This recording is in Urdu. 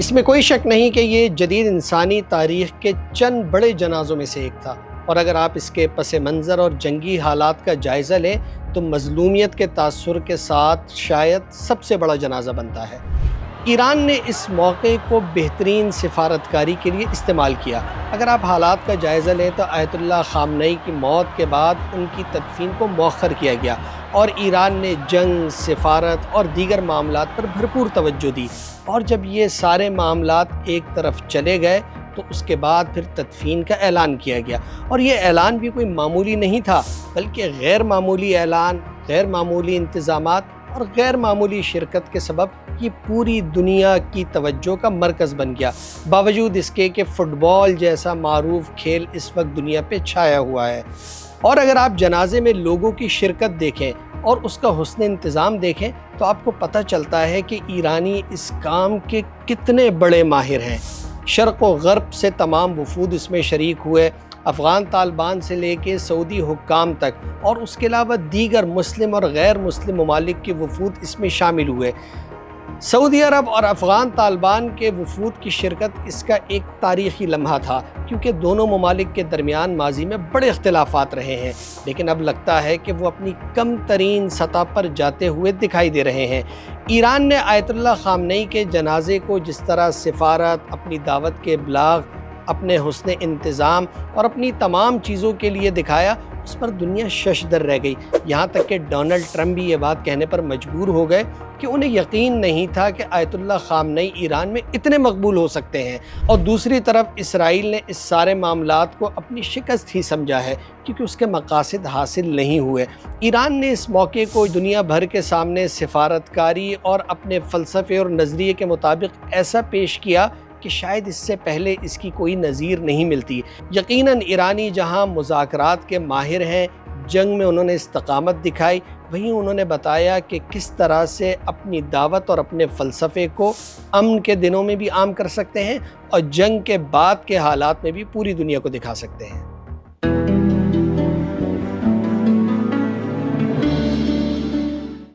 اس میں کوئی شک نہیں کہ یہ جدید انسانی تاریخ کے چند بڑے جنازوں میں سے ایک تھا، اور اگر آپ اس کے پس منظر اور جنگی حالات کا جائزہ لیں تو مظلومیت کے تاثر کے ساتھ شاید سب سے بڑا جنازہ بنتا ہے۔ ایران نے اس موقع کو بہترین سفارتکاری کے لیے استعمال کیا۔ اگر آپ حالات کا جائزہ لیں تو آیت اللہ خامنئی کی موت کے بعد ان کی تدفین کو مؤخر کیا گیا، اور ایران نے جنگ، سفارت اور دیگر معاملات پر بھرپور توجہ دی، اور جب یہ سارے معاملات ایک طرف چلے گئے تو اس کے بعد پھر تدفین کا اعلان کیا گیا، اور یہ اعلان بھی کوئی معمولی نہیں تھا، بلکہ غیر معمولی اعلان، غیر معمولی انتظامات اور غیر معمولی شرکت کے سبب یہ پوری دنیا کی توجہ کا مرکز بن گیا، باوجود اس کے کہ فٹ بال جیسا معروف کھیل اس وقت دنیا پہ چھایا ہوا ہے۔ اور اگر آپ جنازے میں لوگوں کی شرکت دیکھیں اور اس کا حسن انتظام دیکھیں تو آپ کو پتہ چلتا ہے کہ ایرانی اس کام کے کتنے بڑے ماہر ہیں۔ شرق و غرب سے تمام وفود اس میں شریک ہوئے، افغان طالبان سے لے کے سعودی حکام تک، اور اس کے علاوہ دیگر مسلم اور غیر مسلم ممالک کے وفود اس میں شامل ہوئے۔ سعودی عرب اور افغان طالبان کے وفود کی شرکت اس کا ایک تاریخی لمحہ تھا، کیونکہ دونوں ممالک کے درمیان ماضی میں بڑے اختلافات رہے ہیں، لیکن اب لگتا ہے کہ وہ اپنی کم ترین سطح پر جاتے ہوئے دکھائی دے رہے ہیں۔ ایران نے آیت اللہ خامنئی کے جنازے کو جس طرح سفارت، اپنی دعوت کے ابلاغ، اپنے حسن انتظام اور اپنی تمام چیزوں کے لیے دکھایا، اس پر دنیا ششدر رہ گئی، یہاں تک کہ ڈونلڈ ٹرمپ بھی یہ بات کہنے پر مجبور ہو گئے کہ انہیں یقین نہیں تھا کہ آیت اللہ خامنئی ایران میں اتنے مقبول ہو سکتے ہیں۔ اور دوسری طرف اسرائیل نے اس سارے معاملات کو اپنی شکست ہی سمجھا ہے، کیونکہ اس کے مقاصد حاصل نہیں ہوئے۔ ایران نے اس موقع کو دنیا بھر کے سامنے سفارتکاری اور اپنے فلسفے اور نظریے کے مطابق ایسا پیش کیا کہ شاید اس سے پہلے اس کی کوئی نظیر نہیں ملتی۔ یقیناً ایرانی جہاں مذاکرات کے ماہر ہیں، جنگ میں انہوں نے استقامت دکھائی، وہیں انہوں نے بتایا کہ کس طرح سے اپنی دعوت اور اپنے فلسفے کو امن کے دنوں میں بھی عام کر سکتے ہیں، اور جنگ کے بعد کے حالات میں بھی پوری دنیا کو دکھا سکتے ہیں۔